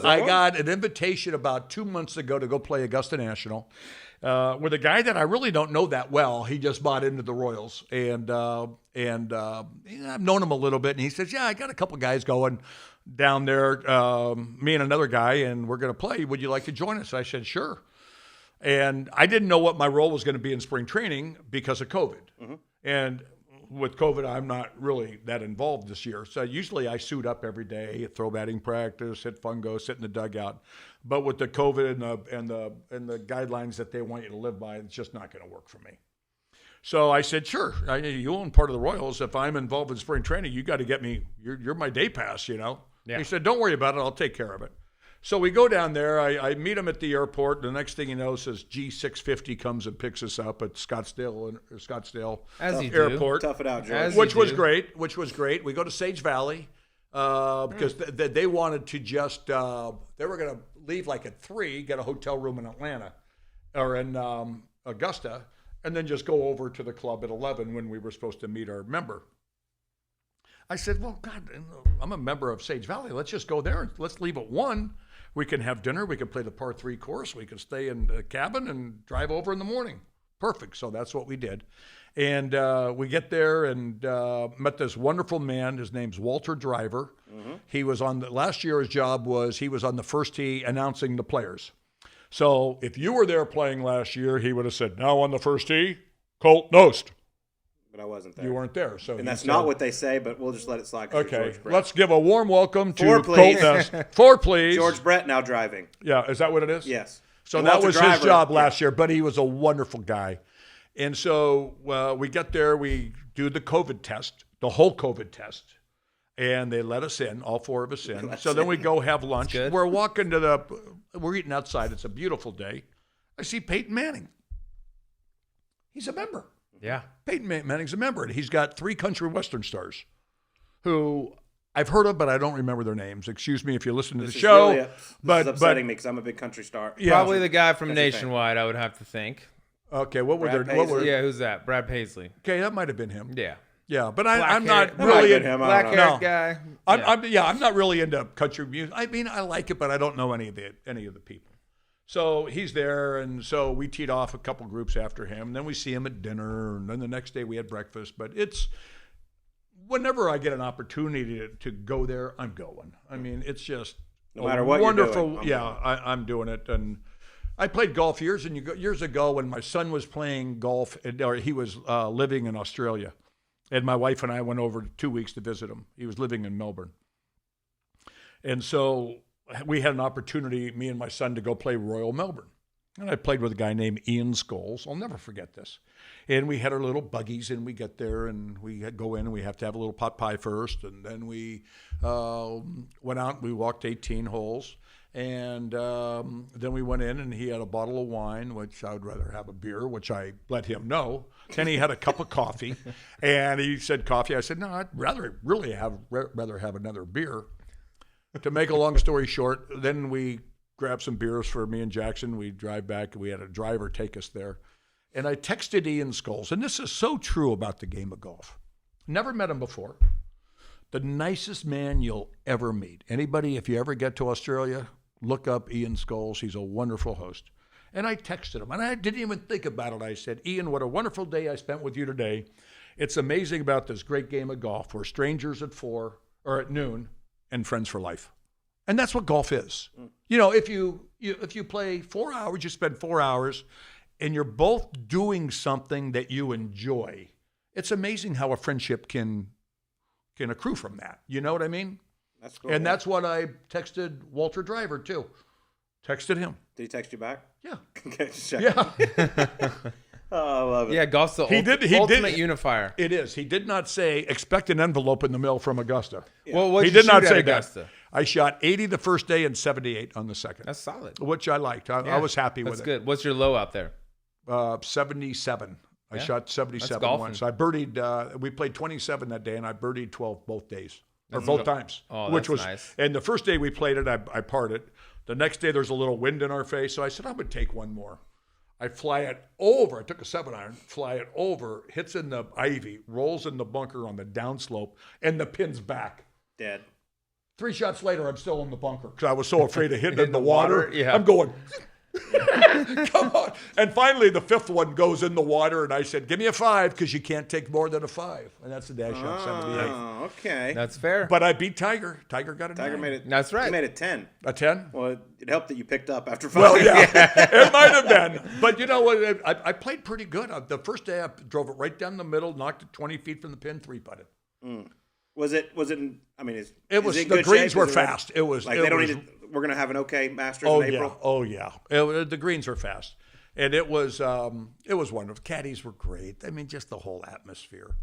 I got an invitation about 2 months ago to go play Augusta National with a guy that I really don't know that well. He just bought into the Royals, and I've known him a little bit. And he says, "Yeah, I got a couple guys going down there, me and another guy, and we're going to play. Would you like to join us?" I said, "Sure." And I didn't know what my role was going to be in spring training because of COVID. Mm-hmm. And with COVID, I'm not really that involved this year. So usually I suit up every day, throw batting practice, hit fungo, sit in the dugout. But with the COVID and the guidelines that they want you to live by, it's just not going to work for me. So I said, "Sure, you own part of the Royals. If I'm involved in spring training, you got to get me. You're my day pass, you know." Yeah. He said, "Don't worry about it. I'll take care of it." So we go down there. I meet him at the airport. The next thing you know, says G650 comes and picks us up at Scottsdale Airport. Tough it out, George. Which was great. We go to Sage Valley because they wanted to just they were going to leave like at 3, get a hotel room in Atlanta or in Augusta, and then just go over to the club at 11 when we were supposed to meet our member. I said, "Well, God, I'm a member of Sage Valley. Let's just go there and let's leave at 1. We can have dinner. We can play the par 3 course. We can stay in the cabin and drive over in the morning." Perfect. So that's what we did. And we get there and met this wonderful man. His name's Walter Driver. Mm-hmm. He was last year his job was he was on the first tee announcing the players. So if you were there playing last year, he would have said, "Now on the first tee, Colt Knost." But I wasn't there. You weren't there. So and that's not what they say, but we'll just let it slide. Okay, let's give a warm welcome to Colt Knost. 4, please. George Brett now driving. Yeah, is that what it is? Yes. So that was his job last year, but he was a wonderful guy. And so we get there, we do the COVID test, the whole COVID test, and they let us in, all 4 of us in. So then we go have lunch. We're walking we're eating outside. It's a beautiful day. I see Peyton Manning. He's a member. Yeah. Peyton Manning's a member. And he's got 3 country western stars who I've heard of, but I don't remember their names. Excuse me if you listen to the show. This is upsetting me because I'm a big country star. Yeah. Probably the guy from Nationwide, I would have to think. Okay, Yeah, who's that? Brad Paisley. Okay, that might have been him. Yeah. Yeah, but I'm not really black-haired guy. I'm not really into country music. I mean, I like it, but I don't know any of the people. So he's there, and so we teed off a couple groups after him. And then we see him at dinner, and then the next day we had breakfast. But it's whenever I get an opportunity to go there, I'm going. I mean, it's just no matter what wonderful. You're doing, I'm doing it, and I played golf years ago when my son was playing golf, or he was living in Australia, and my wife and I went over 2 weeks to visit him. He was living in Melbourne, and so we had an opportunity, me and my son, to go play Royal Melbourne. And I played with a guy named Ian Scholes. I'll never forget this. And we had our little buggies, and we get there, and we go in, and we have to have a little pot pie first. And then we went out, and we walked 18 holes. And then we went in, and he had a bottle of wine, which I would rather have a beer, which I let him know. Then he had a cup of coffee, and he said coffee. I said, "No, I'd rather have another beer." To make a long story short, then we grabbed some beers for me and Jackson. We drive back. We had a driver take us there. And I texted Ian Scholes, and this is so true about the game of golf. Never met him before. The nicest man you'll ever meet. Anybody, if you ever get to Australia, look up Ian Scholes. He's a wonderful host. And I texted him, and I didn't even think about it. I said, "Ian, what a wonderful day I spent with you today. It's amazing about this great game of golf. We're strangers at 4 or at noon. And friends for life." And that's what golf is. You know, if you play 4 hours, you spend 4 hours, and you're both doing something that you enjoy. It's amazing how a friendship can accrue from that. You know what I mean? That's cool. And that's what I texted Walter Driver too. Texted him. Did he text you back? Yeah. Okay, just check. Yeah. Oh, I love it. Yeah, golf's the ultimate unifier. It is. He did not say, "Expect an envelope in the mail from Augusta." Yeah. Well, he did not say Augusta? that. I shot 80 the first day and 78 on the second. That's solid. Which I liked. I was happy with it. That's good. What's your low out there? 77. I shot 77 once. I birdied. We played 27 that day, and I birdied 12 both days. Both times. Oh, which that's was nice. And the first day we played it, I parred it. The next day there's a little wind in our face, so I said, "I'm going to take one more." I fly it over. I took a 7-iron, fly it over, hits in the ivy, rolls in the bunker on the downslope, and the pin's back. Dead. 3 shots later, I'm still in the bunker because I was so afraid of hitting in the water. Yeah. I'm going, come on. And finally, the 5th one goes in the water, and I said, give me a 5 because you can't take more than a 5. And that's the dash shot 78. Oh, okay. That's fair. But I beat Tiger. Tiger got a 9. Tiger made it. That's right. He made it 10. A 10? Well, it helped that you picked up after 5. Well, yeah, it might have been. But you know what? I played pretty good. The first day, I drove it right down the middle, knocked it 20 feet from the pin, 3-putted. Was it? I mean, is It was it the good greens shape? were Is it fast. It was like it they don't was, need. We're gonna have an okay Masters Oh in yeah, April. oh yeah. The greens were fast, and it was wonderful. Caddies were great. I mean, just the whole atmosphere.